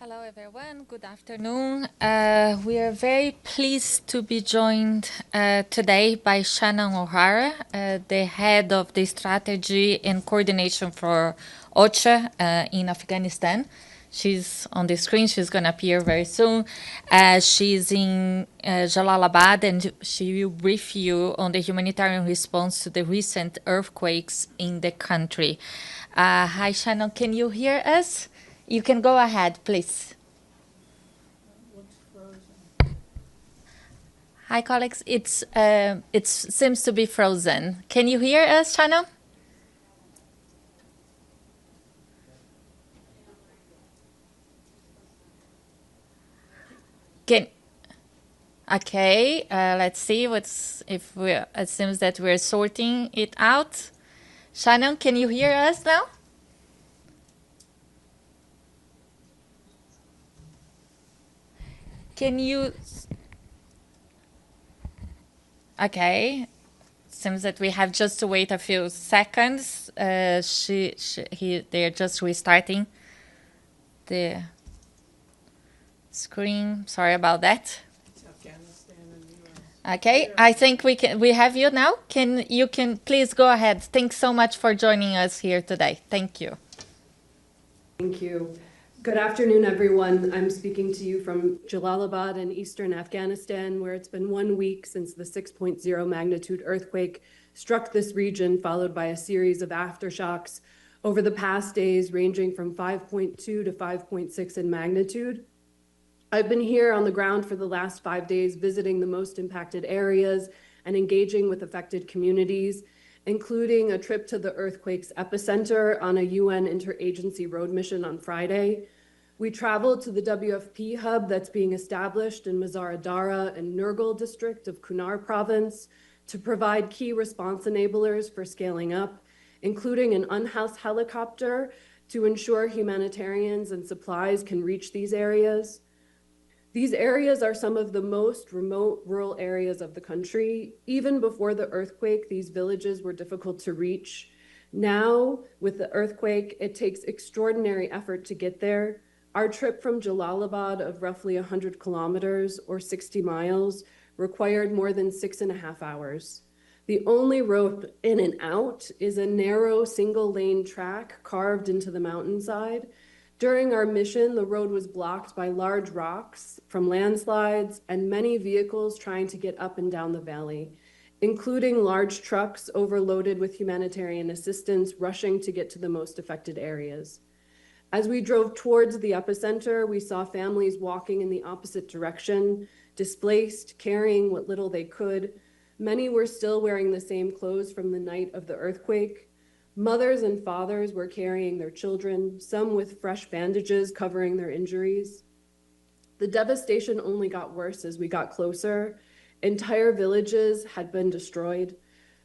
Hello, everyone. Good afternoon. We are very pleased to be joined today by Shannon O'Hara, the head of the strategy and coordination for OCHA in Afghanistan. She's on the screen. She's going to appear very soon. She's in Jalalabad, and she will brief you on the humanitarian response to the recent earthquakes in the country. Hi, Shannon. Can you hear us? You can go ahead, please. Hi, colleagues. It seems to be frozen. Can you hear us, Shannon? Can Okay. Let's see if we. It seems that we're sorting it out. Shannon, can you hear us now? Can you? Okay. Seems that we have just to wait a few seconds. They're just restarting the screen. Sorry about that. Afghanistan and US. Okay, I think we have you now. You can please go ahead. Thanks so much for joining us here today. Thank you. Thank you. Good afternoon, everyone. I'm speaking to you from Jalalabad in eastern Afghanistan, where it's been 1 week since the 6.0 magnitude earthquake struck this region, followed by a series of aftershocks over the past days, ranging from 5.2 to 5.6 in magnitude. I've been here on the ground for the last 5 days, visiting the most impacted areas and engaging with affected communities, including a trip to the earthquake's epicenter on a UN interagency road mission on Friday. We traveled to the WFP hub that's being established in Mazar-e and Nurgal district of Kunar province to provide key response enablers for scaling up, including an unhoused helicopter to ensure humanitarians and supplies can reach these areas. These areas are some of the most remote rural areas of the country. Even before the earthquake, these villages were difficult to reach. Now, with the earthquake, it takes extraordinary effort to get there. Our trip from Jalalabad of roughly 100 kilometers or 60 miles required more than 6.5 hours. The only road in and out is a narrow single-lane track carved into the mountainside. During our mission, the road was blocked by large rocks from landslides and many vehicles trying to get up and down the valley, including large trucks overloaded with humanitarian assistance rushing to get to the most affected areas. As we drove towards the epicenter, we saw families walking in the opposite direction, displaced, carrying what little they could. Many were still wearing the same clothes from the night of the earthquake. Mothers and fathers were carrying their children, some with fresh bandages covering their injuries. The devastation only got worse as we got closer. Entire villages had been destroyed.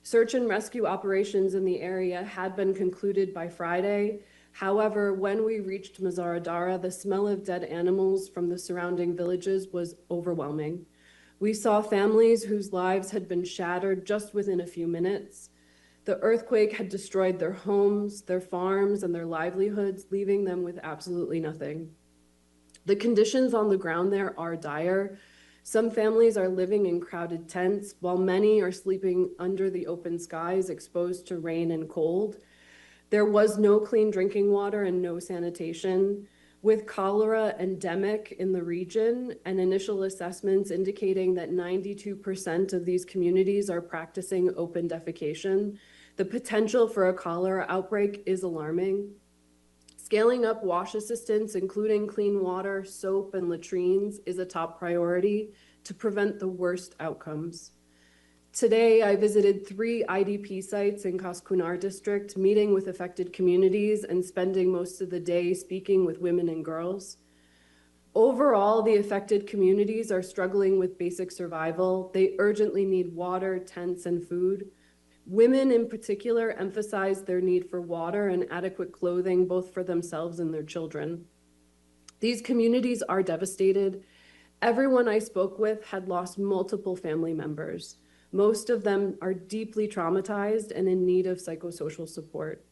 Search and rescue operations in the area had been concluded by Friday. However, when we reached Mazar-e, the smell of dead animals from the surrounding villages was overwhelming. We saw families whose lives had been shattered just within a few minutes. The earthquake had destroyed their homes, their farms, and their livelihoods, leaving them with absolutely nothing. The conditions on the ground there are dire. Some families are living in crowded tents, while many are sleeping under the open skies, exposed to rain and cold. There was no clean drinking water and no sanitation. With cholera endemic in the region and initial assessments indicating that 92% of these communities are practicing open defecation, the potential for a cholera outbreak is alarming. Scaling up WASH assistance, including clean water, soap, and latrines, is a top priority to prevent the worst outcomes. Today, I visited 3 IDP sites in Kunar district, meeting with affected communities and spending most of the day speaking with women and girls. Overall, the affected communities are struggling with basic survival. They urgently need water, tents, and food. Women in particular emphasize their need for water and adequate clothing, both for themselves and their children. These communities are devastated. Everyone I spoke with had lost multiple family members. Most of them are deeply traumatized and in need of psychosocial support.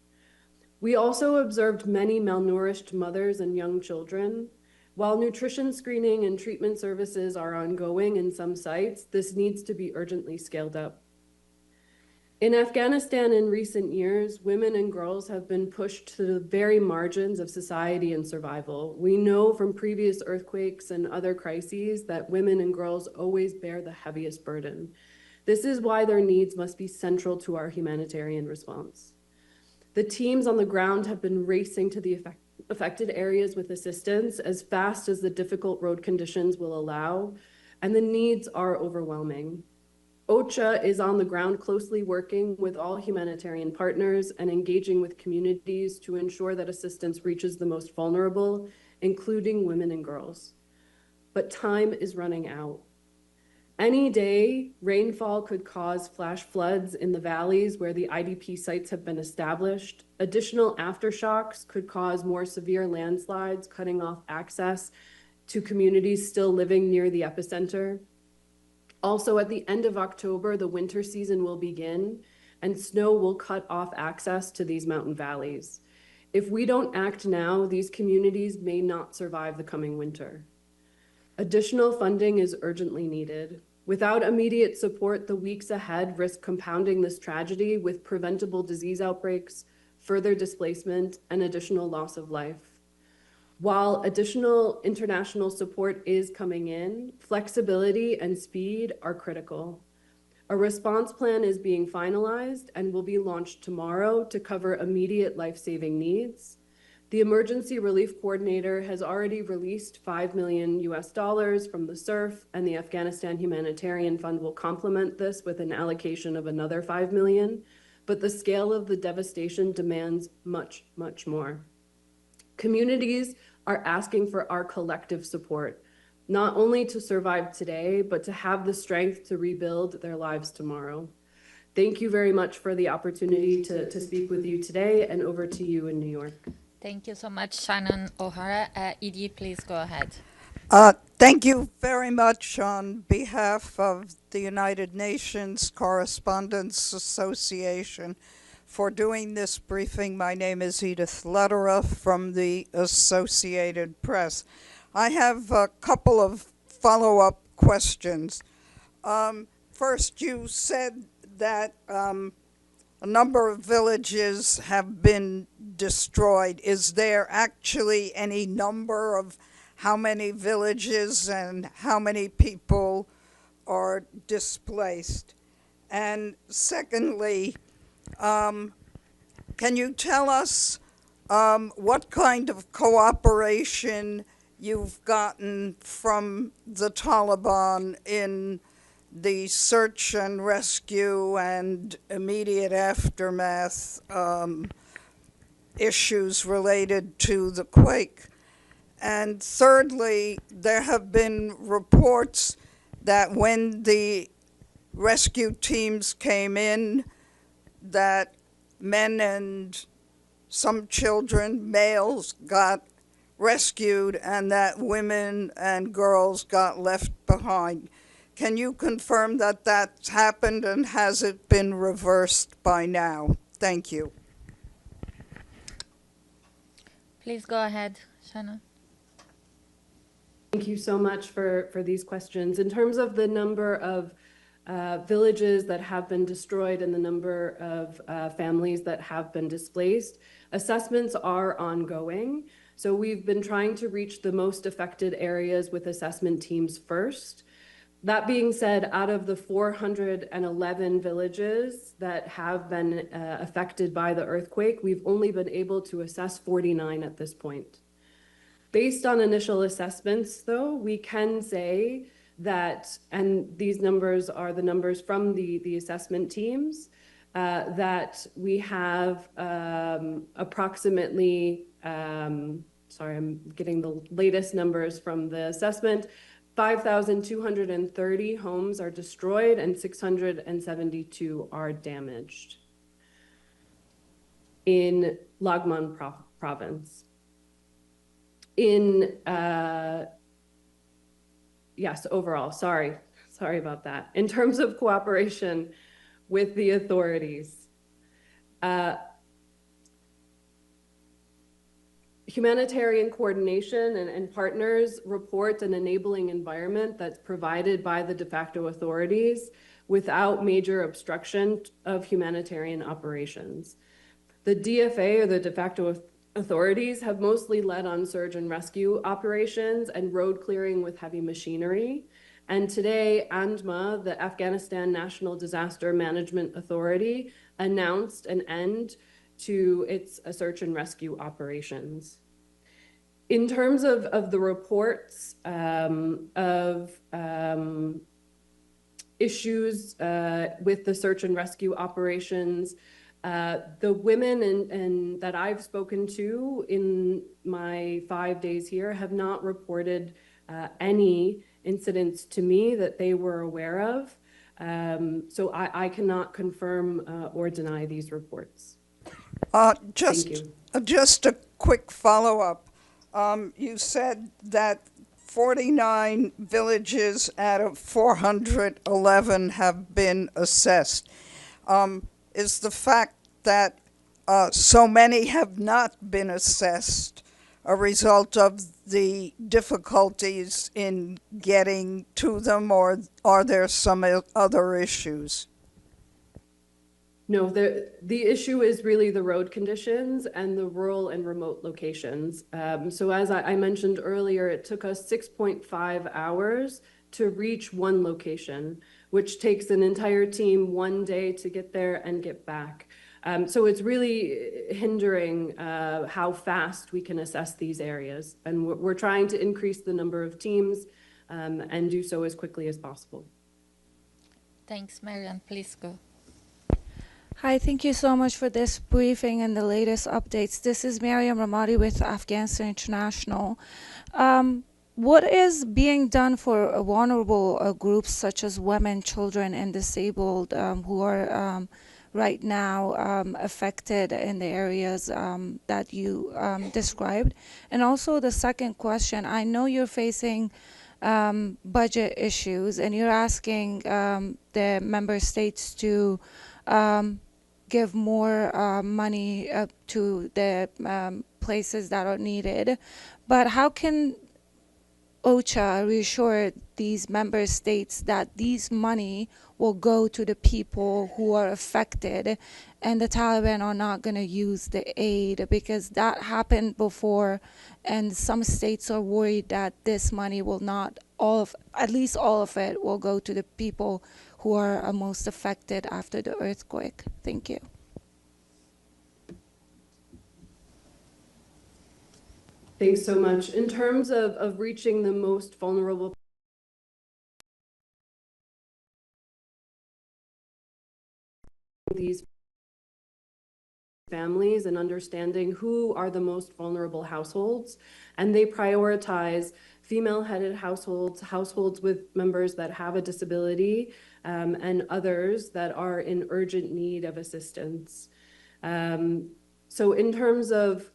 We also observed many malnourished mothers and young children. While nutrition screening and treatment services are ongoing in some sites, this needs to be urgently scaled up. In Afghanistan in recent years, women and girls have been pushed to the very margins of society and survival. We know from previous earthquakes and other crises that women and girls always bear the heaviest burden. This is why their needs must be central to our humanitarian response. The teams on the ground have been racing to the affected areas with assistance as fast as the difficult road conditions will allow, and the needs are overwhelming. OCHA is on the ground closely working with all humanitarian partners and engaging with communities to ensure that assistance reaches the most vulnerable, including women and girls. But time is running out. Any day, rainfall could cause flash floods in the valleys where the IDP sites have been established. Additional aftershocks could cause more severe landslides, cutting off access to communities still living near the epicenter. Also, at the end of October, the winter season will begin, and snow will cut off access to these mountain valleys. If we don't act now, these communities may not survive the coming winter. Additional funding is urgently needed. Without immediate support, the weeks ahead risk compounding this tragedy with preventable disease outbreaks, further displacement, and additional loss of life. While additional international support is coming in, flexibility and speed are critical. A response plan is being finalized and will be launched tomorrow to cover immediate life-saving needs. The Emergency Relief Coordinator has already released $5 million from the SURF, and the Afghanistan Humanitarian Fund will complement this with an allocation of another $5 million, but the scale of the devastation demands much, much more. Communities are asking for our collective support, not only to survive today, but to have the strength to rebuild their lives tomorrow. Thank you very much for the opportunity to speak with you today, and over to you in New York. Thank you so much, Shannon O'Hara. Edie, please go ahead. Thank you very much on behalf of the United Nations Correspondents Association for doing this briefing. My name is Edith Lederer from the Associated Press. I have a couple of follow-up questions. First, you said that a number of villages have been destroyed. Is there actually any number of how many villages and how many people are displaced? And secondly, can you tell us what kind of cooperation you've gotten from the Taliban in the search and rescue and immediate aftermath issues related to the quake? And thirdly, there have been reports that when the rescue teams came in, that men and some children, males, got rescued and that women and girls got left behind. Can you confirm that that's happened, and has it been reversed by now? Thank you. Please go ahead, Shannon. Thank you so much for these questions. In terms of the number of villages that have been destroyed and the number of families that have been displaced, assessments are ongoing. So we've been trying to reach the most affected areas with assessment teams first. That being said, out of the 411 villages that have been affected by the earthquake, we've only been able to assess 49 at this point. Based on initial assessments, though, we can say that, and these numbers are the numbers from the assessment teams, that we have approximately, sorry, I'm getting the latest numbers from the assessment, 5,230 homes are destroyed and 672 are damaged in Laghman province. In, yes, overall, sorry about that. In terms of cooperation with the authorities, humanitarian coordination and partners report an enabling environment that's provided by the de facto authorities without major obstruction of humanitarian operations. The DFA, or the de facto authorities, have mostly led on search and rescue operations and road clearing with heavy machinery. And today, ANDMA, the Afghanistan National Disaster Management Authority, announced an end to its search and rescue operations. In terms of the reports of issues with the search and rescue operations, the women and that I've spoken to in my 5 days here have not reported any incidents to me that they were aware of. So I cannot confirm or deny these reports. Thank you. Just a quick follow-up. You said that 49 villages out of 411 have been assessed. Is the fact that so many have not been assessed a result of the difficulties in getting to them, or are there some other issues? No, the issue is really the road conditions and the rural and remote locations. So as I mentioned earlier, it took us 6.5 hours to reach one location, which takes an entire team 1 day to get there and get back. So it's really hindering how fast we can assess these areas. And we're trying to increase the number of teams and do so as quickly as possible. Thanks, Marian. Please go. Hi, thank you so much for this briefing and the latest updates. This is Mariam Ramadi with Afghanistan International. What is being done for vulnerable groups such as women, children, and disabled who are right now affected in the areas that you described? And also the second question, I know you're facing budget issues and you're asking the member states to give more money to the places that are needed. But how can OCHA reassure these member states that these money will go to the people who are affected and the Taliban are not going to use the aid? Because that happened before, and some states are worried that this money will not, at least all of it will go to the people who are most affected after the earthquake. Thank you. Thanks so much. In terms of reaching the most vulnerable these families and understanding who are the most vulnerable households, and they prioritize female-headed households, households with members that have a disability, and others that are in urgent need of assistance. So in terms of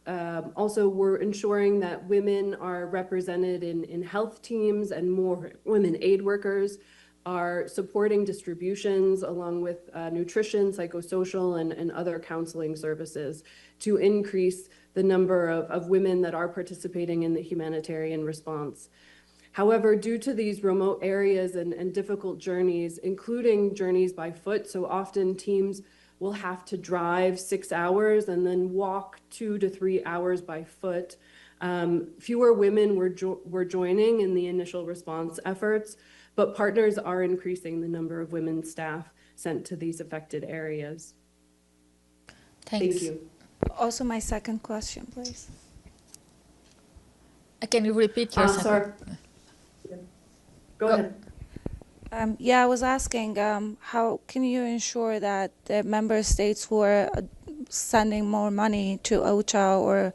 also we're ensuring that women are represented in health teams, and more women aid workers are supporting distributions along with nutrition, psychosocial, and other counseling services to increase the number of women that are participating in the humanitarian response. However, due to these remote areas and difficult journeys, including journeys by foot, so often teams will have to drive 6 hours and then walk 2 to 3 hours by foot. Fewer women were joining in the initial response efforts, but partners are increasing the number of women staff sent to these affected areas. Thanks. Thank you. Also, my second question, please. Can you repeat your second? Sorry. Go ahead. Yeah, I was asking, how can you ensure that the member states who are sending more money to OCHA or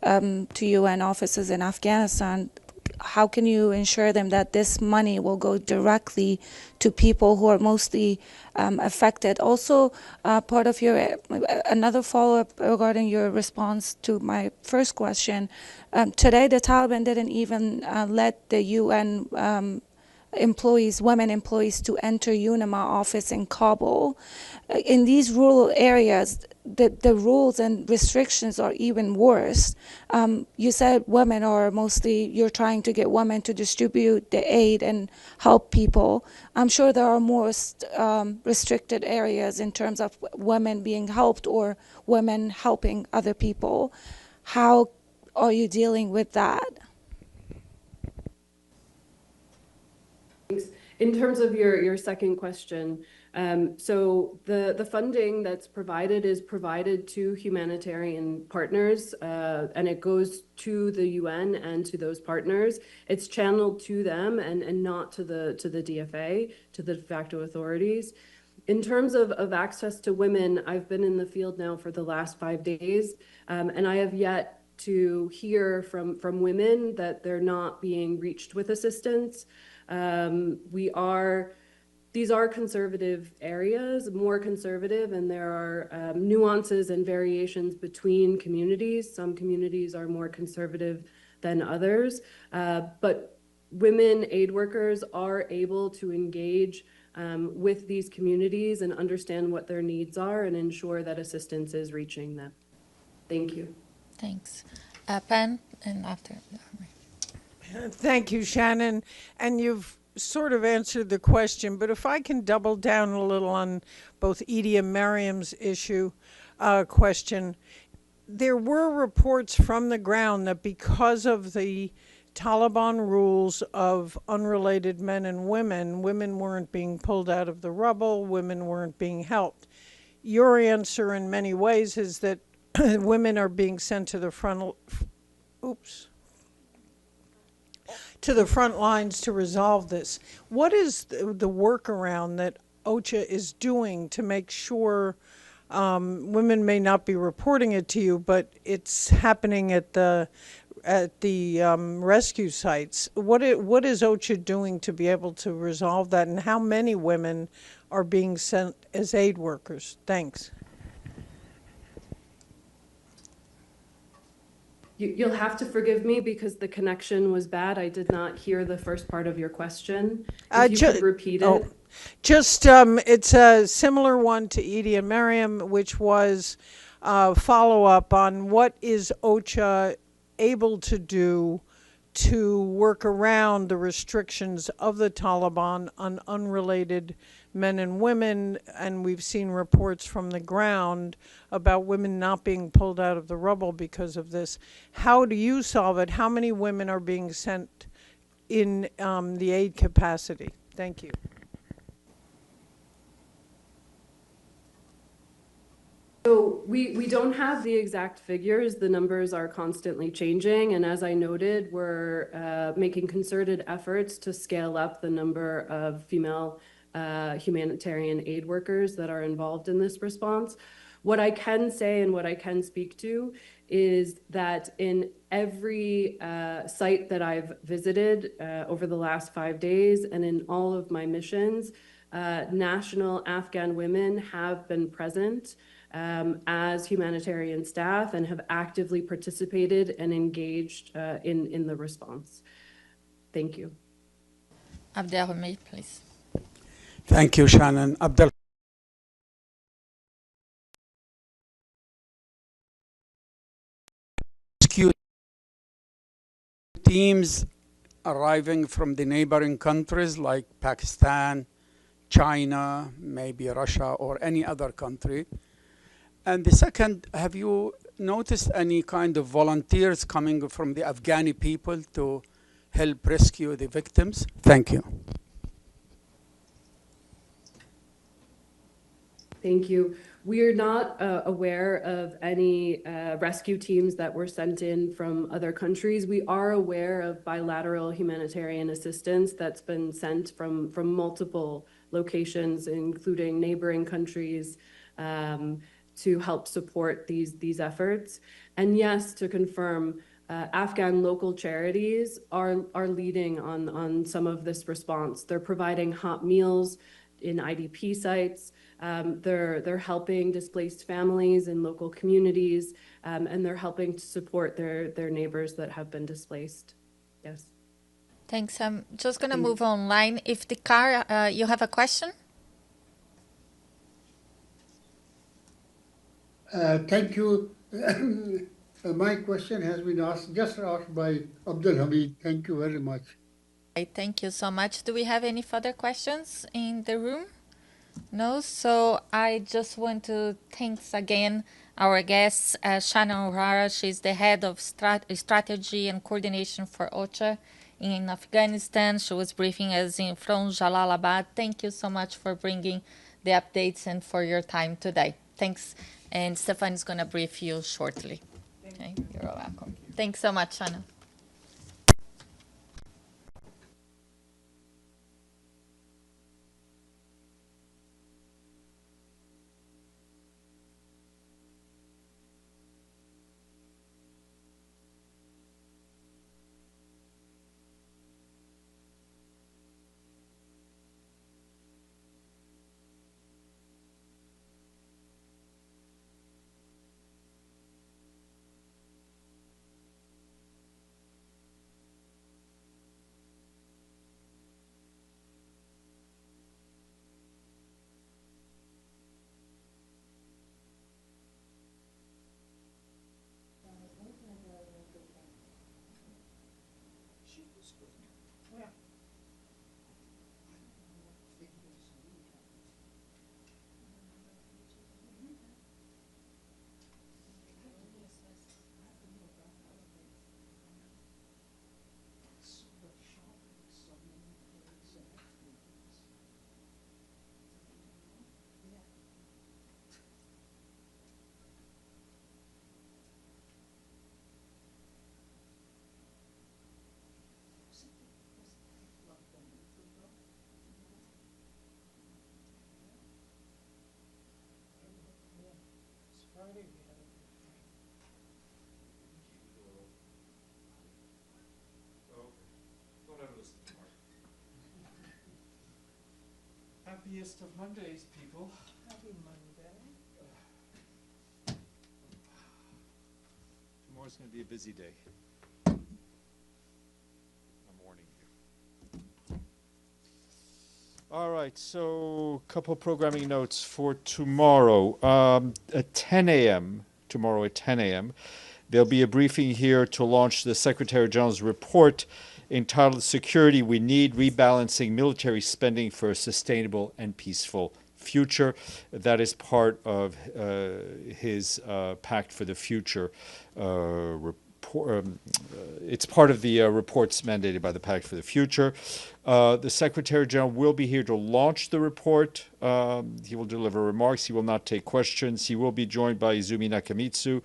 to UN offices in Afghanistan, how can you ensure them that this money will go directly to people who are mostly affected? Also, part of your, another follow-up regarding your response to my first question, today the Taliban didn't even let the UN employees, women employees, to enter UNIMA office in Kabul. In these rural areas, the rules and restrictions are even worse. You said women are mostly, you're trying to get women to distribute the aid and help people. I'm sure there are more restricted areas in terms of women being helped or women helping other people. How are you dealing with that? In terms of your second question, so the funding that's provided is provided to humanitarian partners, and it goes to the UN and to those partners. It's channeled to them and not to the DFA, to the de facto authorities. In terms of access to women, I've been in the field now for the last 5 days, and I have yet to hear from women that they're not being reached with assistance. These are conservative areas, more conservative, and there are nuances and variations between communities. Some communities are more conservative than others, but women aid workers are able to engage with these communities and understand what their needs are and ensure that assistance is reaching them. Thank you. Thanks. Pan, and after. Thank you, Shannon. And you've sort of answered the question, but if I can double down a little on both Edie and Mariam's question, there were reports from the ground that because of the Taliban rules of unrelated men and women weren't being pulled out of the rubble, women weren't being helped. Your answer in many ways is that women are being sent to the front lines to resolve this. What is the workaround that OCHA is doing to make sure women may not be reporting it to you, but it's happening at the rescue sites? What is OCHA doing to be able to resolve that, and how many women are being sent as aid workers? Thanks. You'll have to forgive me because the connection was bad. I did not hear the first part of your question. If you could repeat it. It's a similar one to Edie and Mariam, which was follow up on what is OCHA able to do to work around the restrictions of the Taliban on unrelated men and women, and we've seen reports from the ground about women not being pulled out of the rubble because of this. How do you solve it? How many women are being sent in the aid capacity? Thank you. So we don't have the exact figures. The numbers are constantly changing. And as I noted, we're making concerted efforts to scale up the number of female humanitarian aid workers that are involved in this response. What I can say and what I can speak to is that in every site that I've visited over the last 5 days and in all of my missions, national Afghan women have been present as humanitarian staff and have actively participated and engaged in the response. Thank you. Abdelhamid, please. Thank you, Shannon. Abdel. Rescue teams arriving from the neighboring countries like Pakistan, China, maybe Russia, or any other country. And the second, have you noticed any kind of volunteers coming from the Afghani people to help rescue the victims? Thank you. Thank you. We are not aware of any rescue teams that were sent in from other countries. We are aware of bilateral humanitarian assistance that's been sent from multiple locations, including neighboring countries, to help support these efforts. And yes, to confirm, Afghan local charities are leading on some of this response. They're providing hot meals in IDP sites. They're helping displaced families in local communities, and they're helping to support their neighbors that have been displaced. Yes. Thanks. I'm just going to move online. If the car, you have a question? Thank you. My question has been just asked by Abdul Hamid. Thank you very much. Thank you so much. Do we have any further questions in the room? No, so I just want to thanks again our guest, Shannon O'Hara. She's the head of strategy and coordination for OCHA in Afghanistan. She was briefing us from Jalalabad. Thank you so much for bringing the updates and for your time today. Thanks. And Stephane is going to brief you shortly. Okay, you're welcome. Thanks so much, Shannon. Happiest of Mondays, people. Happy Monday. Tomorrow's going to be a busy day. I'm warning you. All right, so a couple programming notes for tomorrow. At 10 a.m., tomorrow at 10 a.m., there'll be a briefing here to launch the Secretary General's report entitled Security We Need, Rebalancing Military Spending for a Sustainable and Peaceful Future. That is part of his Pact for the Future report. It's part of the reports mandated by the Pact for the Future. The Secretary General will be here to launch the report. He will deliver remarks. He will not take questions. He will be joined by Izumi Nakamitsu,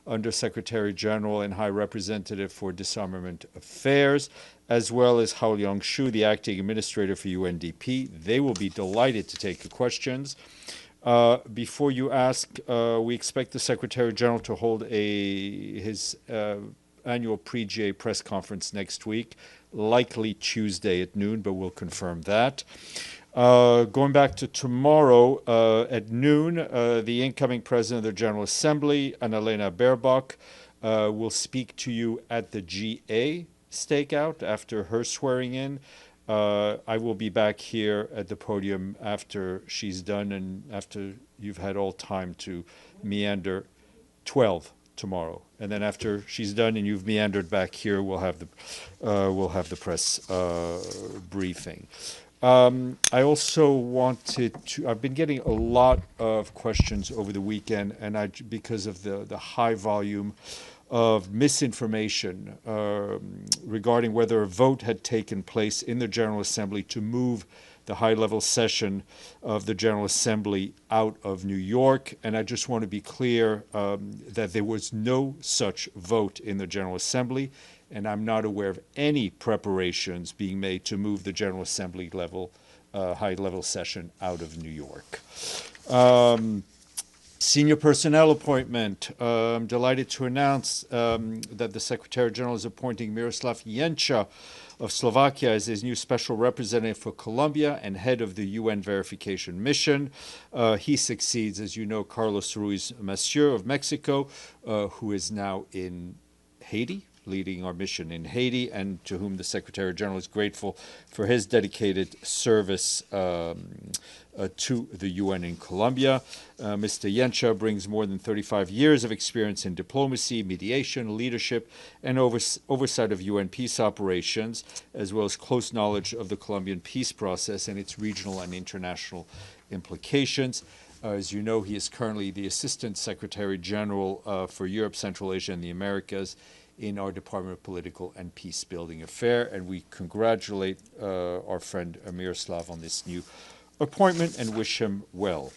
Under Secretary General and High Representative for Disarmament Affairs, as well as Hao Liang-shu, the Acting Administrator for UNDP. They will be delighted to take your questions. Before you ask, we expect the Secretary General to hold his annual pre-GA press conference next week, likely Tuesday at noon, but we'll confirm that. Going back to tomorrow at noon, the incoming President of the General Assembly, Annalena Baerbock, will speak to you at the GA stakeout after her swearing in. I will be back here at the podium after she's done and after you've had all time to meander. 12 tomorrow, and then after she's done and you've meandered back here, we'll have the press briefing. I also wanted to, I've been getting a lot of questions over the weekend, and because of the high volume of misinformation regarding whether a vote had taken place in the General Assembly to move the high-level session of the General Assembly out of New York. And I just want to be clear that there was no such vote in the General Assembly, and I'm not aware of any preparations being made to move the General Assembly high-level session out of New York. Senior personnel appointment. I'm delighted to announce that the Secretary General is appointing Miroslav Jenča of Slovakia as his new special representative for Colombia and head of the UN verification mission. He succeeds, as you know, Carlos Ruiz Massieu of Mexico, who is now in Haiti, leading our mission in Haiti, and to whom the Secretary General is grateful for his dedicated service to the UN in Colombia. Mr. Yencha brings more than 35 years of experience in diplomacy, mediation, leadership, and oversight of UN peace operations, as well as close knowledge of the Colombian peace process and its regional and international implications. As you know, he is currently the Assistant Secretary General for Europe, Central Asia, and the Americas in our Department of Political and Peace Building Affairs, and we congratulate our friend Miroslav on this new appointment and wish him well.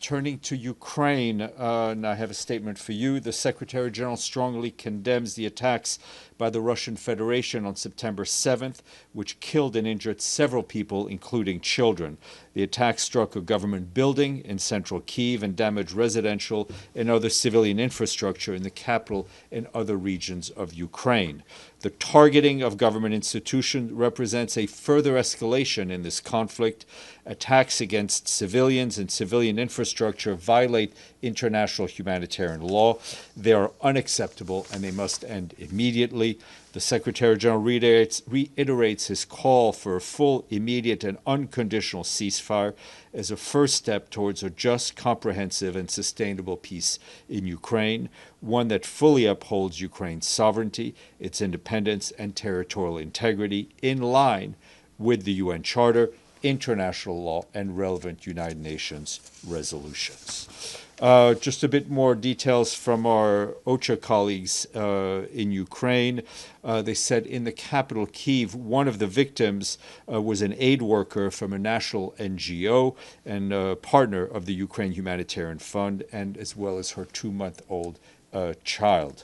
Turning to Ukraine, and I have a statement for you. The Secretary General strongly condemns the attacks by the Russian Federation on September 7th, which killed and injured several people, including children. The attack struck a government building in central Kyiv and damaged residential and other civilian infrastructure in the capital and other regions of Ukraine. The targeting of government institutions represents a further escalation in this conflict. Attacks against civilians and civilian infrastructure violate international humanitarian law. They are unacceptable and they must end immediately. The Secretary General reiterates his call for a full, immediate, and unconditional ceasefire as a first step towards a just, comprehensive, and sustainable peace in Ukraine, one that fully upholds Ukraine's sovereignty, its independence, and territorial integrity in line with the UN Charter, international law, and relevant United Nations resolutions. Just a bit more details from our OCHA colleagues in Ukraine. They said in the capital, Kyiv, one of the victims was an aid worker from a national NGO and partner of the Ukraine Humanitarian Fund, and as well as her 2-month-old child.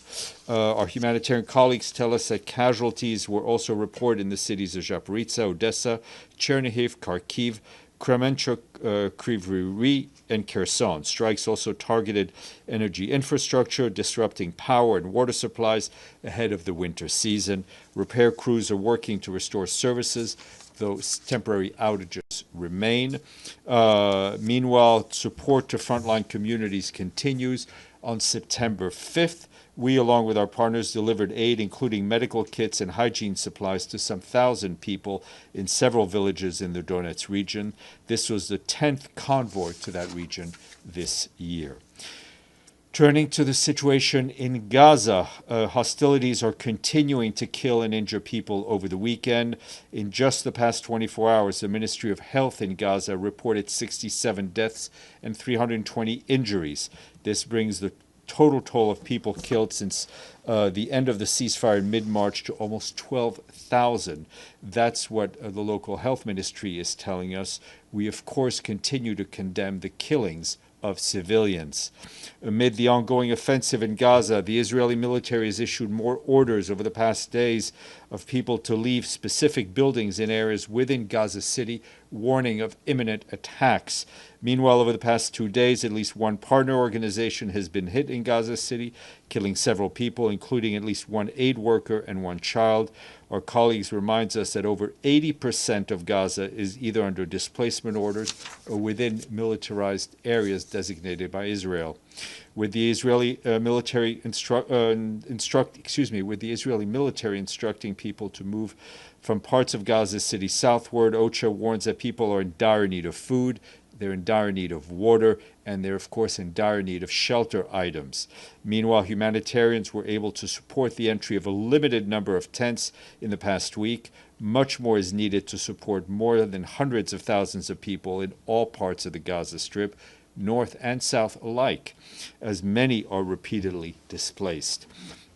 Our humanitarian colleagues tell us that casualties were also reported in the cities of Zaporizhzhia, Odessa, Chernihiv, Kharkiv, Kremenchuk, Kryvyi Rih, and Kherson. Strikes also targeted energy infrastructure, disrupting power and water supplies ahead of the winter season. Repair crews are working to restore services, though temporary outages remain. Meanwhile, support to frontline communities continues. On September 5th, we, along with our partners, delivered aid, including medical kits and hygiene supplies, to some 1,000 people in several villages in the Donetsk region. This was the 10th convoy to that region this year. Turning to the situation in Gaza, hostilities are continuing to kill and injure people over the weekend. In just the past 24 hours, the Ministry of Health in Gaza reported 67 deaths and 320 injuries. This brings the total toll of people killed since the end of the ceasefire in mid-March to almost 12,000. That's what the local health ministry is telling us. We, of course, continue to condemn the killings of civilians. Amid the ongoing offensive in Gaza, the Israeli military has issued more orders over the past days of people to leave specific buildings in areas within Gaza City, warning of imminent attacks. Meanwhile, over the past 2 days, at least one partner organization has been hit in Gaza City, killing several people, including at least one aid worker and one child. Our colleagues reminds us that over 80% of Gaza is either under displacement orders or within militarized areas designated by Israel. With the Israeli military instructing people to move from parts of Gaza City southward, OCHA warns that people are in dire need of food, they're in dire need of water, and they're, of course, in dire need of shelter items. Meanwhile, humanitarians were able to support the entry of a limited number of tents in the past week. Much more is needed to support more than hundreds of thousands of people in all parts of the Gaza Strip, north and south alike, as many are repeatedly displaced.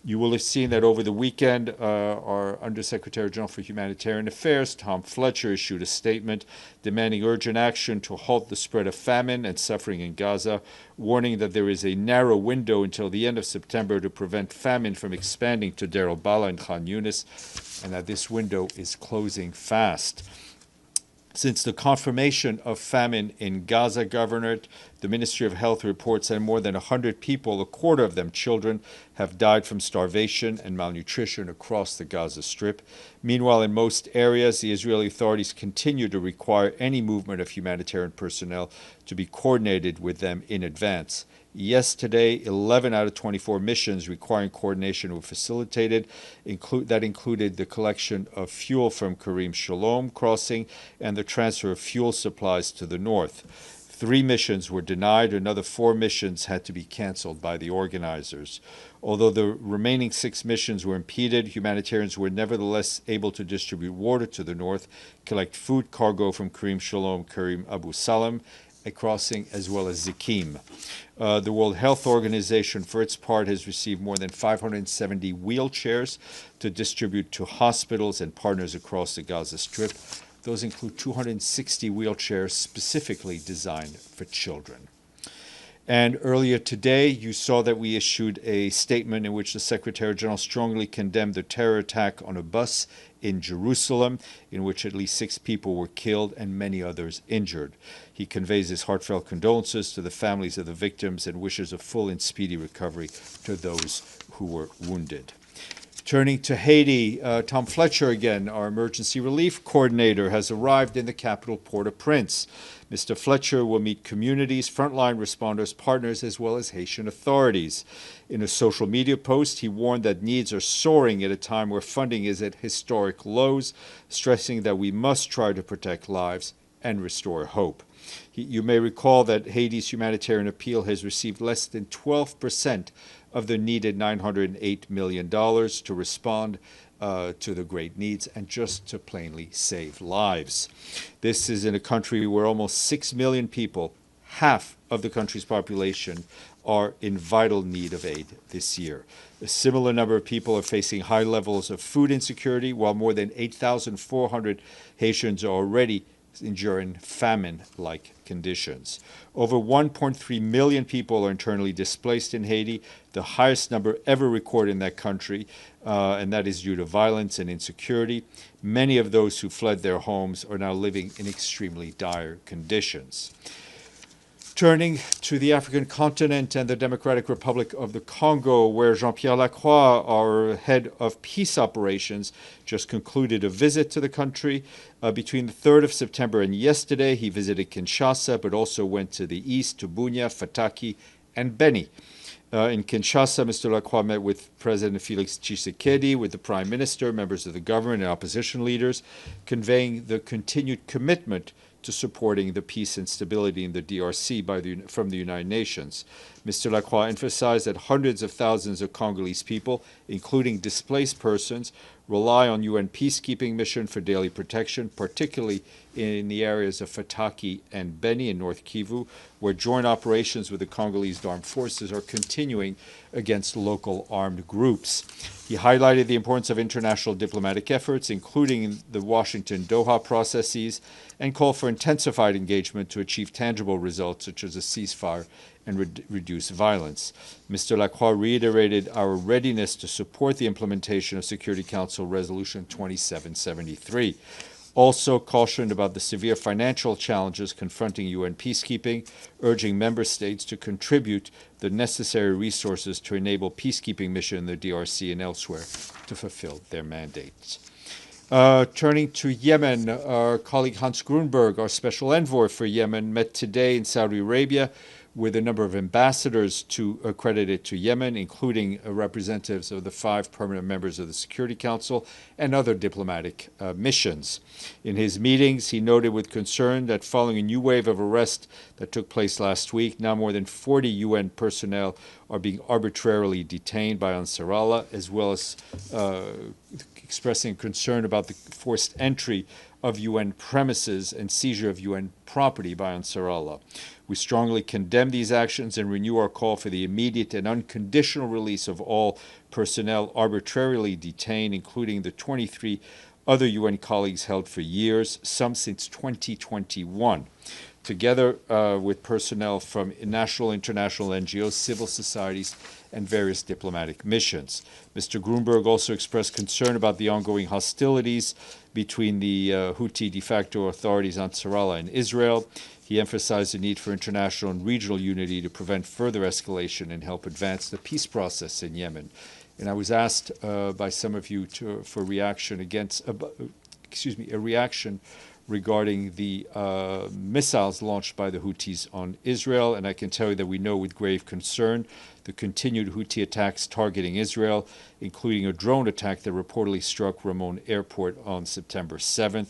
You will have seen that over the weekend, our Undersecretary General for Humanitarian Affairs, Tom Fletcher, issued a statement demanding urgent action to halt the spread of famine and suffering in Gaza, warning that there is a narrow window until the end of September to prevent famine from expanding to Deir al-Balah and Khan Yunis, and that this window is closing fast. Since the confirmation of famine in Gaza Governorate, the Ministry of Health reports that more than 100 people, a quarter of them children, have died from starvation and malnutrition across the Gaza Strip. Meanwhile, in most areas, the Israeli authorities continue to require any movement of humanitarian personnel to be coordinated with them in advance. Yesterday, 11 out of 24 missions requiring coordination were facilitated. That included the collection of fuel from Karim Shalom crossing and the transfer of fuel supplies to the north. 3 missions were denied. Another 4 missions had to be canceled by the organizers. Although the remaining 6 missions were impeded, humanitarians were nevertheless able to distribute water to the north, collect food cargo from Karim Shalom, Karim Abu Salam, a crossing, as well as Zikim. The World Health Organization, for its part, has received more than 570 wheelchairs to distribute to hospitals and partners across the Gaza Strip. Those include 260 wheelchairs specifically designed for children. And earlier today, you saw that we issued a statement in which the Secretary General strongly condemned the terror attack on a bus in Jerusalem, in which at least 6 people were killed and many others injured. He conveys his heartfelt condolences to the families of the victims and wishes a full and speedy recovery to those who were wounded. Turning to Haiti, Tom Fletcher again, our emergency relief coordinator, has arrived in the capital, Port-au-Prince. Mr. Fletcher will meet communities, frontline responders, partners, as well as Haitian authorities. In a social media post, he warned that needs are soaring at a time where funding is at historic lows, stressing that we must try to protect lives and restore hope. You may recall that Haiti's humanitarian appeal has received less than 12% of the needed $908 million to respond to the great needs and just to plainly save lives. This is in a country where almost 6 million people, half of the country's population, are in vital need of aid this year. A similar number of people are facing high levels of food insecurity, while more than 8,400 Haitians are already enduring famine-like conditions. Over 1.3 million people are internally displaced in Haiti, the highest number ever recorded in that country, and that is due to violence and insecurity. Many of those who fled their homes are now living in extremely dire conditions. Turning to the African continent and the Democratic Republic of the Congo, where Jean-Pierre Lacroix, our head of peace operations, just concluded a visit to the country. Between the 3rd of September and yesterday, he visited Kinshasa, but also went to the east, to Bunia, Fataki, and Beni. In Kinshasa, Mr. Lacroix met with President Felix Tshisekedi, with the Prime Minister, members of the government, and opposition leaders, conveying the continued commitment to supporting the peace and stability in the DRC from the United Nations. Mr. Lacroix emphasized that hundreds of thousands of Congolese people, including displaced persons, rely on UN peacekeeping mission for daily protection, particularly in the areas of Fataki and Beni in North Kivu, where joint operations with the Congolese armed forces are continuing against local armed groups. He highlighted the importance of international diplomatic efforts, including the Washington-Doha processes, and called for intensified engagement to achieve tangible results, such as a ceasefire and reduce violence. Mr. Lacroix reiterated our readiness to support the implementation of Security Council Resolution 2773. Also cautioned about the severe financial challenges confronting UN peacekeeping, urging member states to contribute the necessary resources to enable peacekeeping mission in the DRC and elsewhere to fulfill their mandates. Turning to Yemen, our colleague Hans Grunberg, our special envoy for Yemen, met today in Saudi Arabia with a number of ambassadors accredited to Yemen, including representatives of the 5 permanent members of the Security Council and other diplomatic missions. In his meetings, he noted with concern that following a new wave of arrests that took place last week, now more than 40 UN personnel are being arbitrarily detained by Ansarallah, as well as expressing concern about the forced entry of UN premises and seizure of UN property by Ansarallah. We strongly condemn these actions and renew our call for the immediate and unconditional release of all personnel arbitrarily detained, including the 23 other UN colleagues held for years, some since 2021, together with personnel from national, international NGOs, civil societies, and various diplomatic missions. Mr. Grunberg also expressed concern about the ongoing hostilities between the Houthi de facto authorities Ansarallah and Israel. He emphasized the need for international and regional unity to prevent further escalation and help advance the peace process in Yemen. And I was asked by some of you for a reaction regarding the missiles launched by the Houthis on Israel. And I can tell you that we know with grave concern the continued Houthi attacks targeting Israel, including a drone attack that reportedly struck Ramon Airport on September 7th.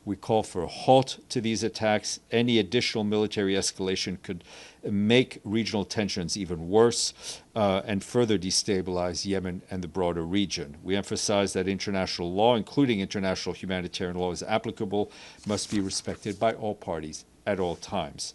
We call for a halt to these attacks. Any additional military escalation could make regional tensions even worse and further destabilize Yemen and the broader region. We emphasize that international law, including international humanitarian law, is applicable, must be respected by all parties at all times.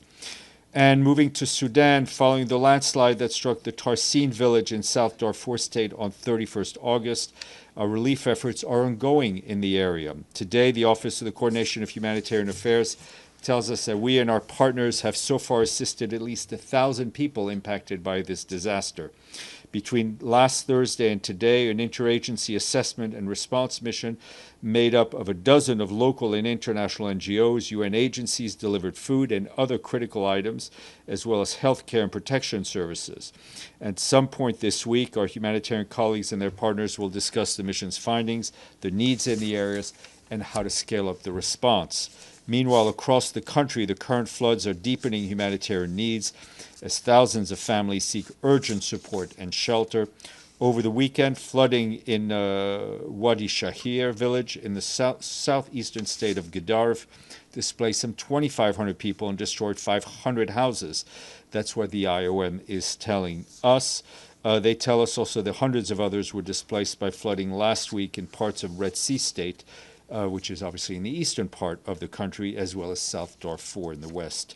And moving to Sudan, following the landslide that struck the Tarsin village in South Darfur State on 31st August, relief efforts are ongoing in the area. Today, the Office of the Coordination of Humanitarian Affairs tells us that we and our partners have so far assisted at least 1,000 people impacted by this disaster. Between last Thursday and today, an interagency assessment and response mission made up of a dozen of local and international NGOs, UN agencies delivered food and other critical items, as well as healthcare and protection services. At some point this week, our humanitarian colleagues and their partners will discuss the mission's findings, the needs in the areas, and how to scale up the response. Meanwhile, across the country, the current floods are deepening humanitarian needs as thousands of families seek urgent support and shelter. Over the weekend, flooding in Wadi Shahir village in the southeastern state of Gedaref displaced some 2,500 people and destroyed 500 houses. That's what the IOM is telling us. They tell us also that hundreds of others were displaced by flooding last week in parts of Red Sea State, which is obviously in the eastern part of the country, as well as South Darfur in the west.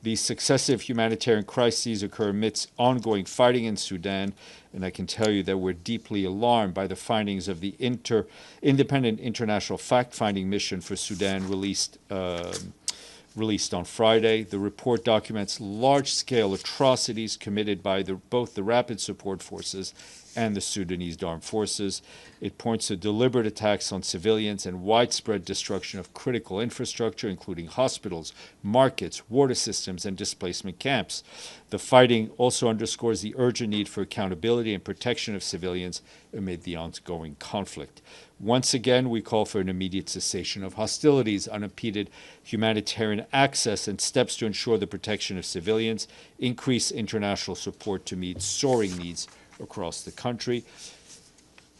These successive humanitarian crises occur amidst ongoing fighting in Sudan, and I can tell you that we're deeply alarmed by the findings of the independent international fact-finding mission for Sudan released on Friday. The report documents large-scale atrocities committed by both the Rapid Support Forces and the Sudanese Armed Forces. It points to deliberate attacks on civilians and widespread destruction of critical infrastructure, including hospitals, markets, water systems, and displacement camps. The fighting also underscores the urgent need for accountability and protection of civilians amid the ongoing conflict. Once again, we call for an immediate cessation of hostilities, unimpeded humanitarian access, and steps to ensure the protection of civilians, increase international support to meet soaring needs across the country.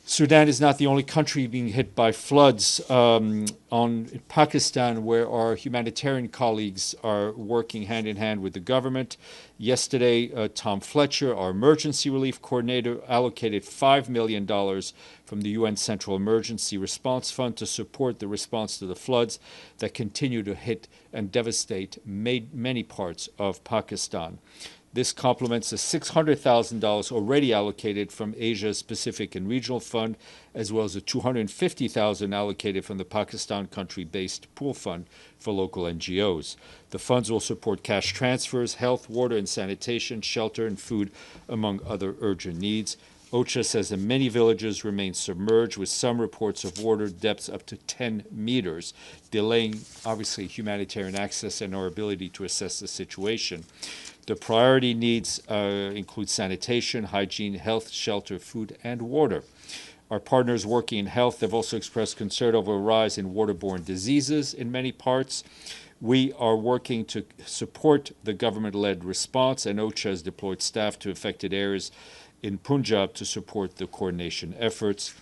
Sudan is not the only country being hit by floods. In Pakistan, where our humanitarian colleagues are working hand in hand with the government. Yesterday, Tom Fletcher, our emergency relief coordinator, allocated $5 million from the UN Central Emergency Response Fund to support the response to the floods that continue to hit and devastate many parts of Pakistan. This complements the $600,000 already allocated from Asia Pacific and Regional Fund, as well as the $250,000 allocated from the Pakistan country-based pool fund for local NGOs. The funds will support cash transfers, health, water and sanitation, shelter and food, among other urgent needs. OCHA says that many villages remain submerged, with some reports of water depths up to 10 meters, delaying, obviously, humanitarian access and our ability to assess the situation. The priority needs include sanitation, hygiene, health, shelter, food, and water. Our partners working in health have also expressed concern over a rise in waterborne diseases in many parts. We are working to support the government-led response, and OCHA has deployed staff to affected areas in Punjab to support the coordination efforts.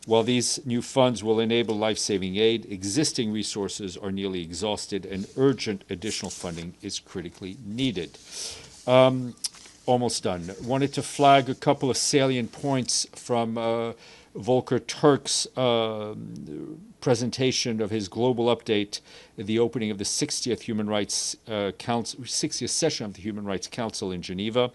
While these new funds will enable life-saving aid, existing resources are nearly exhausted and urgent additional funding is critically needed. Almost done. Wanted to flag a couple of salient points from Volker Turk's presentation of his global update at the opening of the 60th Human Rights 60th session of the Human Rights Council in Geneva.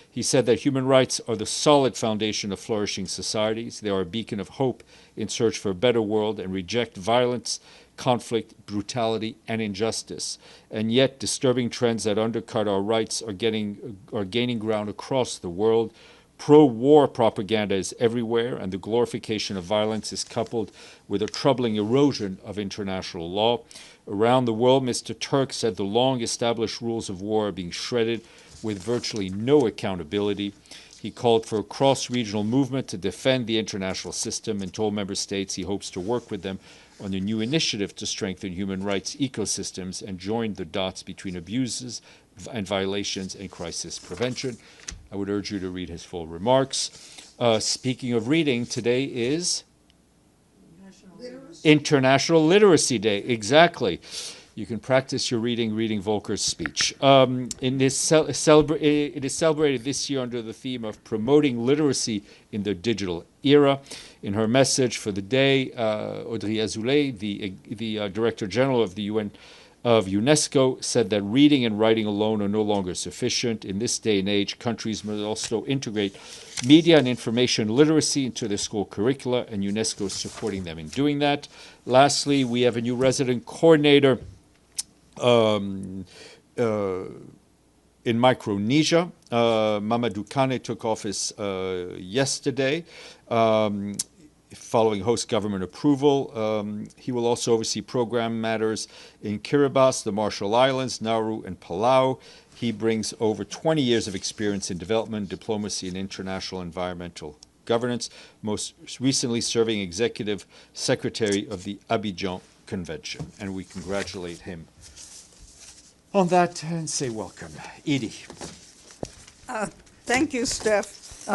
He said that human rights are the solid foundation of flourishing societies. They are a beacon of hope in search for a better world and reject violence, conflict, brutality, and injustice. And yet, disturbing trends that undercut our rights are gaining ground across the world. Pro-war propaganda is everywhere, and the glorification of violence is coupled with a troubling erosion of international law. Around the world, Mr. Turk said the long-established rules of war are being shredded. with virtually no accountability. He called for a cross-regional movement to defend the international system and told member states he hopes to work with them on a new initiative to strengthen human rights ecosystems and join the dots between abuses and violations and crisis prevention. I would urge you to read his full remarks. Speaking of reading, today is International Literacy Day. Exactly. You can practice your reading Volker's speech. It is celebrated this year under the theme of promoting literacy in the digital era. In her message for the day, Audrey Azoulay, the Director General of the UN of UNESCO, said that reading and writing alone are no longer sufficient. In this day and age, countries must also integrate media and information literacy into their school curricula, and UNESCO is supporting them in doing that. Lastly, we have a new resident coordinator in Micronesia. Mamadou Kane took office yesterday, following host government approval. He will also oversee program matters in Kiribati, the Marshall Islands, Nauru, and Palau. He brings over 20 years of experience in development, diplomacy, and international environmental governance, most recently serving executive secretary of the Abidjan Convention. And we congratulate him on that and say welcome. Edie. Thank you, Steph.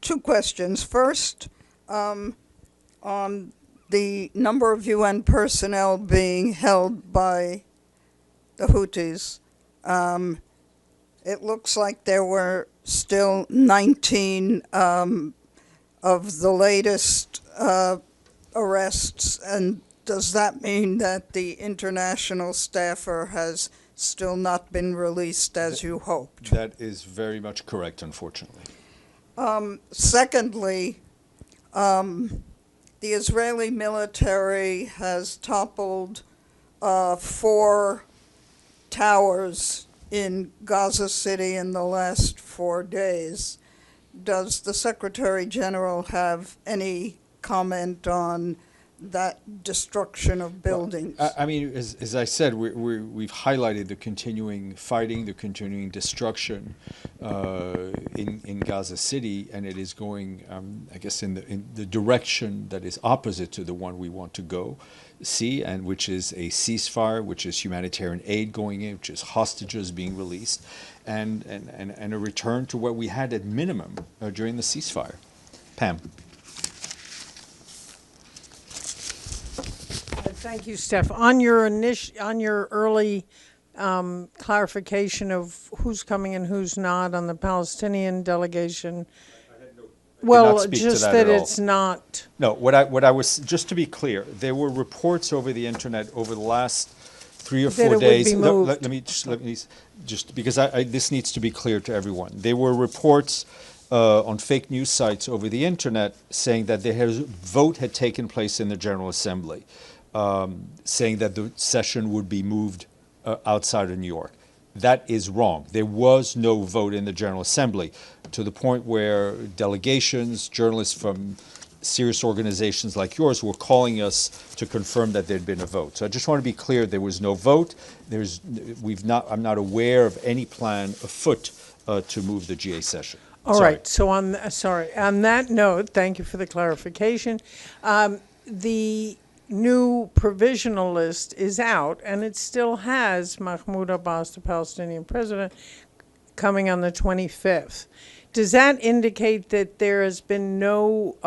Two questions. First, on the number of UN personnel being held by the Houthis, it looks like there were still 19 of the latest arrests, and does that mean that the international staffer has still not been released as you hoped? That is very much correct, unfortunately. Secondly, the Israeli military has toppled 4 towers in Gaza City in the last 4 days. Does the Secretary General have any comment on that destruction of buildings? Well, I mean, as I said, we've highlighted the continuing fighting, the continuing destruction in Gaza City, and it is going, I guess, in the direction that is opposite to the one we want to go see, and which is a ceasefire, which is humanitarian aid going in, which is hostages being released, and a return to what we had at minimum during the ceasefire. Pam. Thank you, Steph. On your early clarification of who's coming and who's not on the Palestinian delegation, well, just that it's not. No, what I was, just to be clear, there were reports over the internet over the last 3 or 4 days. Let me just because this needs to be clear to everyone. There were reports on fake news sites over the internet saying that a vote had taken place in the General Assembly, saying that the session would be moved outside of New York. That is wrong. There was no vote in the General Assembly, to the point where delegations, journalists from serious organizations like yours were calling us to confirm that there'd been a vote. So I just want to be clear, there was no vote. I'm not aware of any plan afoot to move the GA session. All right. So on that note, thank you for the clarification. The new provisional list is out, and it still has Mahmoud Abbas, the Palestinian president, coming on the 25th. Does that indicate that there has been no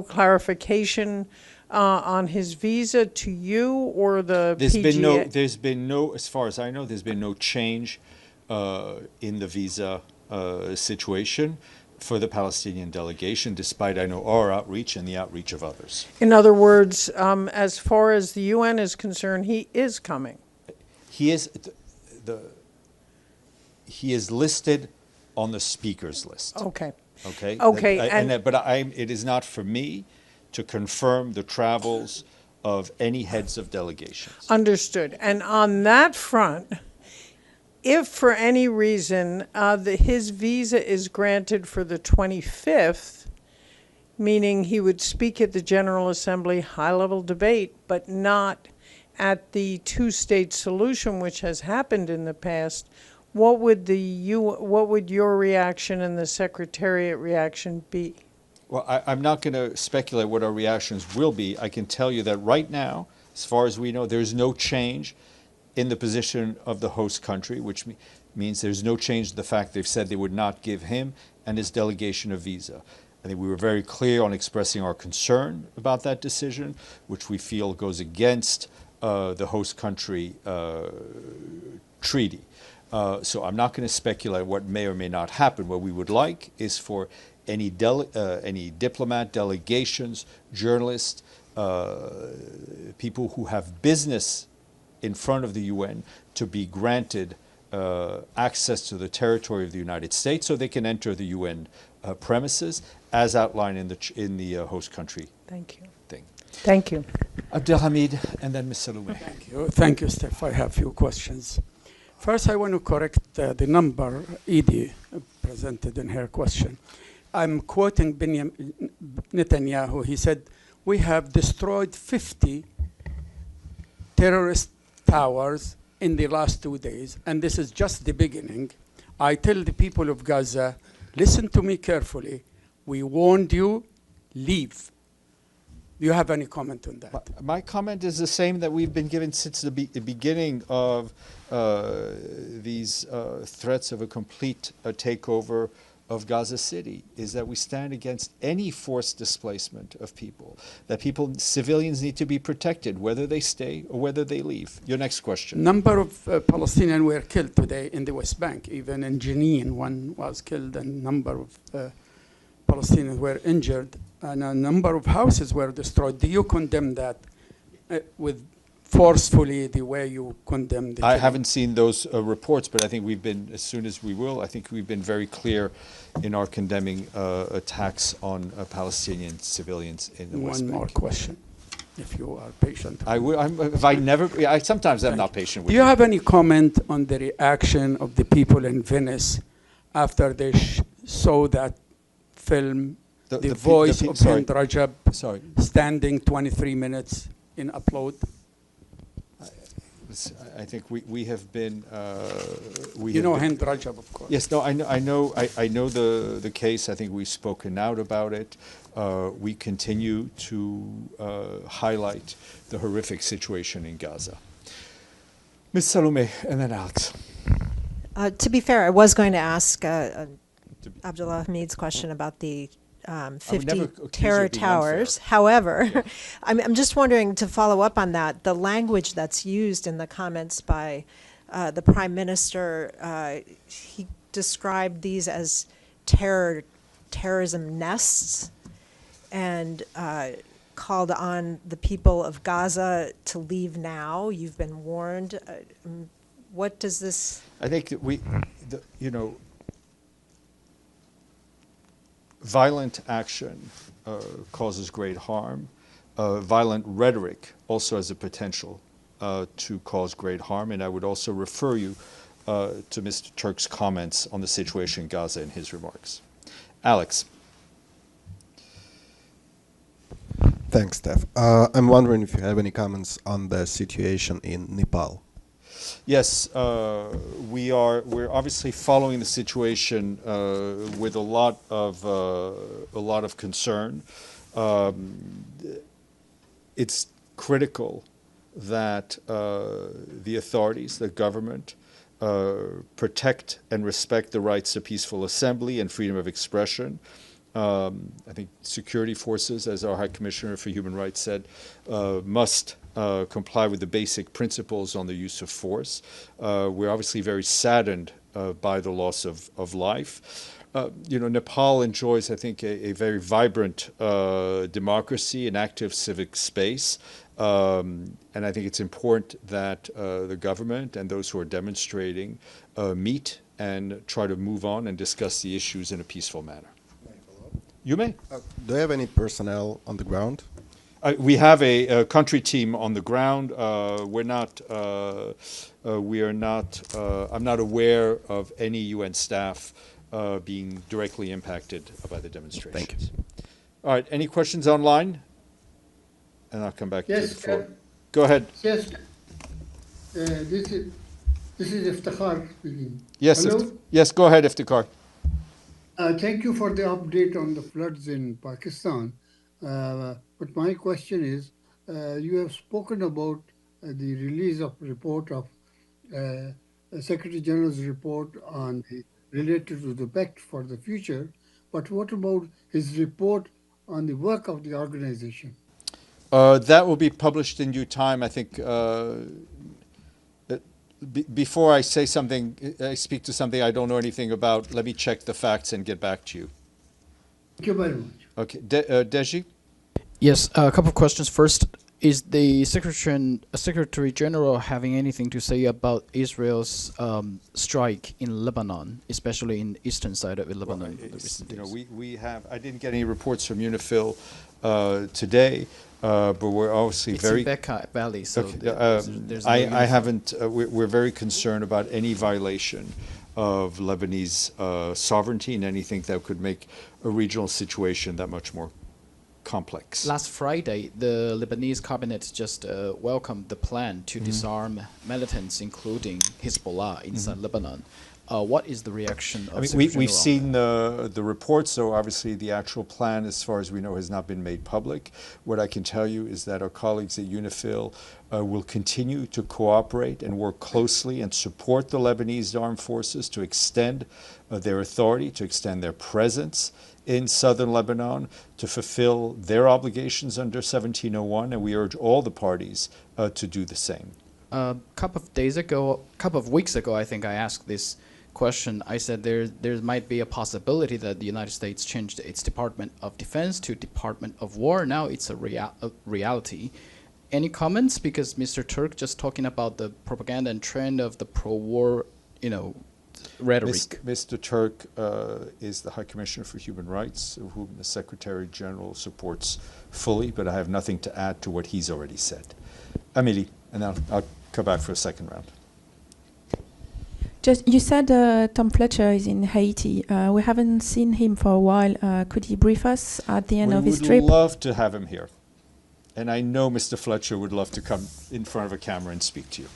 clarification on his visa to you or the PGA? There's been no, as far as I know, there's been no change in the visa situation for the Palestinian delegation, despite, I know, our outreach and the outreach of others. In other words, as far as the UN is concerned, he is coming. He is listed on the speakers list. Okay. Okay. Okay. It is not for me to confirm the travels of any heads of delegations. Understood. And on that front, if for any reason his visa is granted for the 25th, meaning he would speak at the General Assembly high-level debate, but not at the two-state solution, which has happened in the past, what would your reaction and the Secretariat reaction be? Well, I'm not going to speculate what our reactions will be. I can tell you that right now, as far as we know, there's no change in the position of the host country, which means there's no change in the fact they've said they would not give him and his delegation a visa. I think we were very clear on expressing our concern about that decision, which we feel goes against the host country treaty. So I'm not going to speculate what may or may not happen. What we would like is for any diplomat, delegations, journalists, people who have business in front of the UN to be granted access to the territory of the United States so they can enter the UN premises as outlined in the host country Thank you. thing. Thank you. Abdelhamid and then Ms. Saloumeh. Thank you, Steph. I have a few questions. First, I want to correct the number Edie presented in her question. I'm quoting Benjamin Netanyahu. He said, we have destroyed 50 terrorist towers in the last 2 days, and this is just the beginning. I tell the people of Gaza, listen to me carefully. We warned you, leave. Do you have any comment on that? My comment is the same that we've been given since the beginning of these threats of a complete takeover of Gaza City, is that we stand against any forced displacement of people, that civilians need to be protected, whether they stay or whether they leave. Your next question. Number of Palestinians were killed today in the West Bank. Even in Jenin, one was killed, and number of Palestinians were injured, and a number of houses were destroyed. Do you condemn that with forcefully the way you condemn the I haven't seen those reports, but I think we've been, as soon as we will, I think we've been very clear in our condemning attacks on Palestinian civilians in the West Bank. One more question, if you are patient. Sometimes I'm not patient with Do you have any comment on the reaction of the people in Venice after they saw that film, the voice of Hind Rajab standing 23 minutes in upload? I think we have been. You know Hind Rajab, of course. Yes, no, I know the case. I think we've spoken out about it. We continue to highlight the horrific situation in Gaza. Ms. Saloumeh, and then Alex. To be fair, I was going to ask Abdullah Hamid's question about the 50 terror towers. However, I'm just wondering, to follow up on that, the language that's used in the comments by the Prime Minister, he described these as terrorism nests, and called on the people of Gaza to leave now. You've been warned. What does this... I think that violent action causes great harm. Violent rhetoric also has a potential to cause great harm. And I would also refer you to Mr. Turk's comments on the situation in Gaza in his remarks. Alex. Thanks, Steph. I'm wondering if you have any comments on the situation in Nepal. Yes, we're obviously following the situation with a lot of concern. It's critical that the authorities, the government, protect and respect the rights to peaceful assembly and freedom of expression. I think security forces, as our High Commissioner for Human Rights said, must comply with the basic principles on the use of force. We're obviously very saddened by the loss of life. Nepal enjoys, I think, a very vibrant democracy, an active civic space. And I think it's important that the government and those who are demonstrating meet and try to move on and discuss the issues in a peaceful manner. You may. Do you have any personnel on the ground? We have a country team on the ground. I'm not aware of any UN staff being directly impacted by the demonstrations. Thank you. All right, any questions online? And I'll come back to the floor. Go ahead. Yes, this This is Iftikhar speaking. Yes, Hello? yes, go ahead, Iftikhar. Thank you for the update on the floods in Pakistan. But my question is, you have spoken about the release of report of Secretary General's report on the related to the pact for the future. But what about his report on the work of the organization? That will be published in due time. I think before I say something, I speak to something I don't know anything about, let me check the facts and get back to you. Thank you very much. Okay, Deji? Yes, a couple of questions. First, is the Secretary General having anything to say about Israel's strike in Lebanon, especially in the eastern side of Lebanon? I didn't get any reports from UNIFIL today, but we're obviously it's very. In Bekaa Valley, so okay, there's I haven't. We're very concerned about any violation of Lebanese sovereignty and anything that could make a regional situation that much more complex. Last Friday, the Lebanese cabinet just welcomed the plan to disarm militants, including Hezbollah, inside Lebanon. What is the reaction of Secretary General? We've seen the reports, so obviously the actual plan, as far as we know, has not been made public. What I can tell you is that our colleagues at UNIFIL will continue to cooperate and work closely and support the Lebanese armed forces to extend their authority, to extend their presence in southern Lebanon, to fulfill their obligations under 1701, and we urge all the parties to do the same. A couple of weeks ago, I think I asked this question. I said there might be a possibility that the United States changed its Department of Defense to Department of War. Now it's a reality. Any comments? Because Mr. Turk just talking about the propaganda and trend of the pro-war, rhetoric. Mr. Turk is the High Commissioner for Human Rights, whom the Secretary General supports fully, but I have nothing to add to what he's already said. Amélie, and I'll come back for a second round. You said Tom Fletcher is in Haiti. We haven't seen him for a while. Could he brief us at the end of his trip? We would love to have him here. And I know Mr. Fletcher would love to come in front of a camera and speak to you.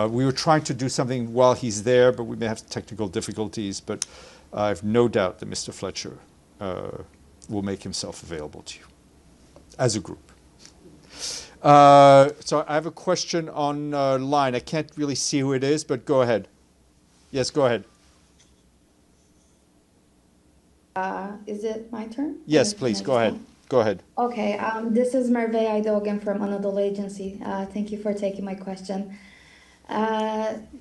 We were trying to do something while he's there, but we may have technical difficulties. But I have no doubt that Mr. Fletcher will make himself available to you as a group. So I have a question on line. I can't really see who it is, but go ahead. Yes, go ahead. Is it my turn? Yes, please, go ahead. Go ahead. Okay, this is Merve Aidogan from Anadolu Agency. Thank you for taking my question.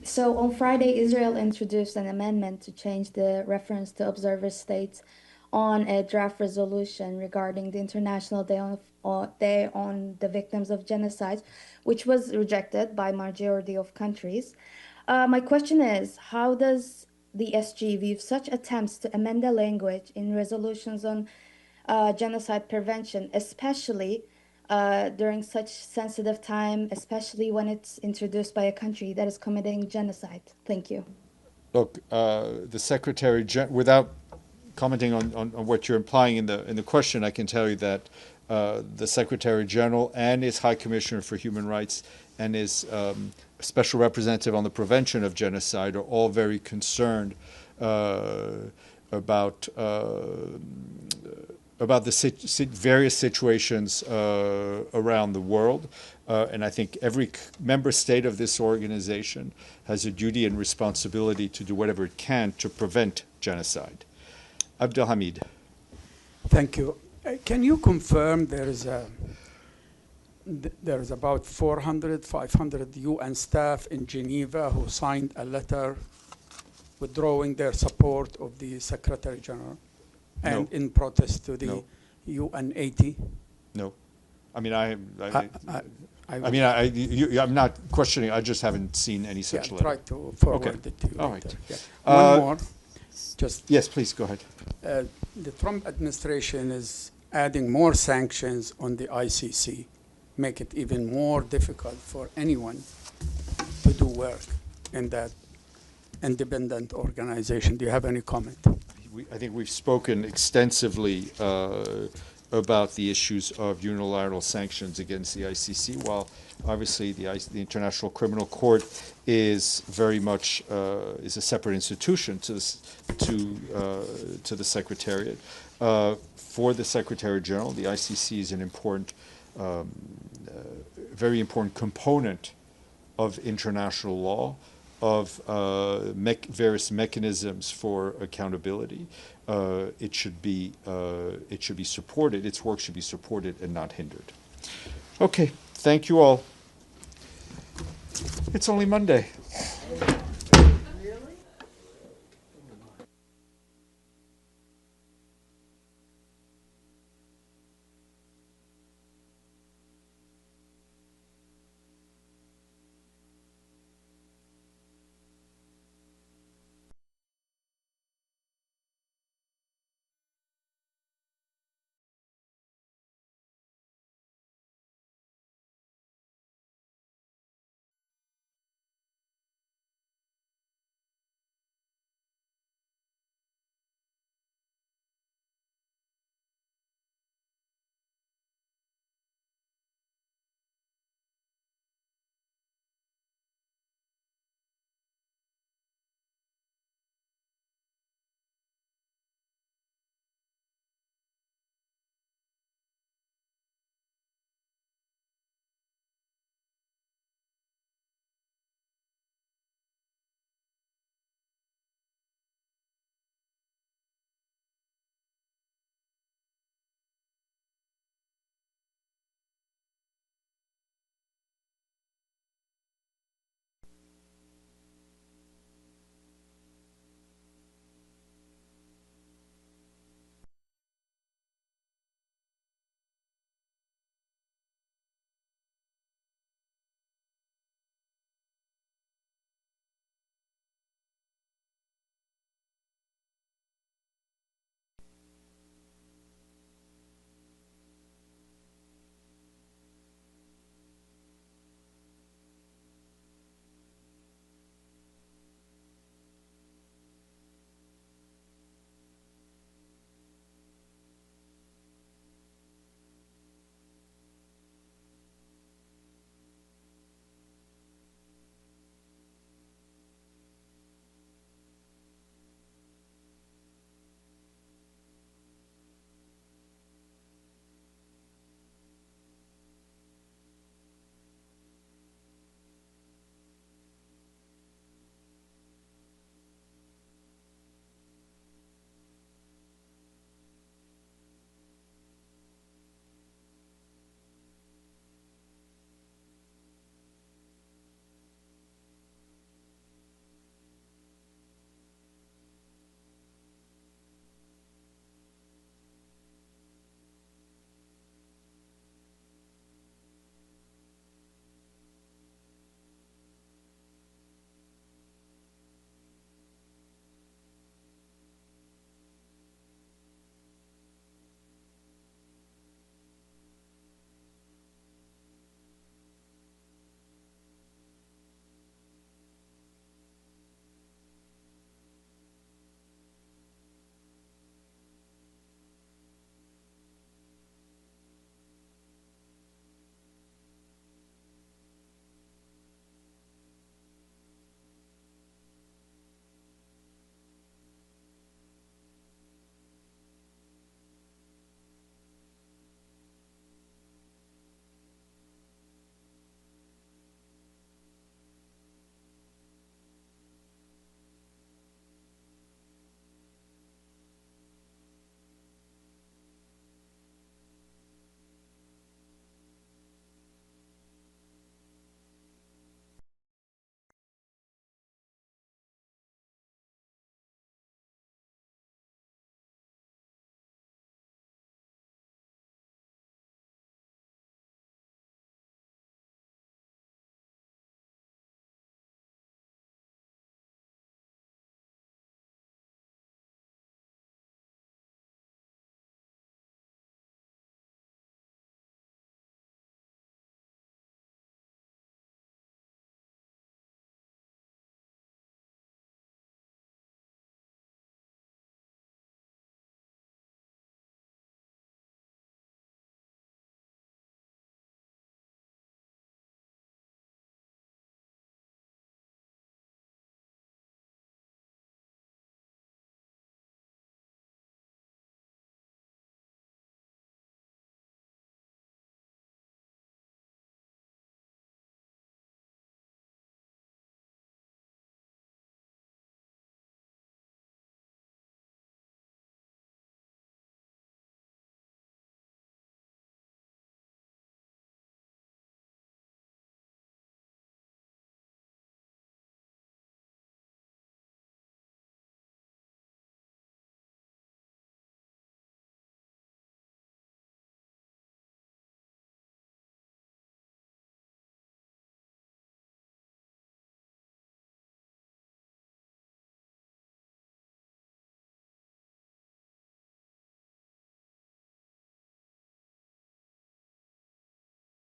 So on Friday, Israel introduced an amendment to change the reference to observer states on a draft resolution regarding the International Day on the Victims of Genocide, which was rejected by majority of countries. My question is, how does the SG view such attempts to amend the language in resolutions on genocide prevention, especially during such sensitive time, especially when it's introduced by a country that is committing genocide? Thank you. Look, the Secretary, without commenting on what you're implying in the question, I can tell you that the Secretary General and his High Commissioner for Human Rights and his Special Representative on the Prevention of Genocide are all very concerned about the various situations around the world. And I think every member state of this organization has a duty and responsibility to do whatever it can to prevent genocide. Abdelhamid. Thank you. Can you confirm there is about 400, 500 UN staff in Geneva who signed a letter withdrawing their support of the Secretary General and in protest to the UN 80? No. I mean, I'm not questioning. I just haven't seen any such letter. Try to forward it to you. All right. Yeah. One more. Yes, please go ahead. The Trump administration is adding more sanctions on the ICC, make it even more difficult for anyone to do work in that independent organization. Do you have any comment? I think we've spoken extensively about the issues of unilateral sanctions against the ICC, while obviously the International Criminal Court is very much is a separate institution to the Secretariat. For the Secretary General, the ICC is an important, very important component of international law, of various mechanisms for accountability. It should be supported. Its work should be supported and not hindered. Okay, thank you all. It's only Monday.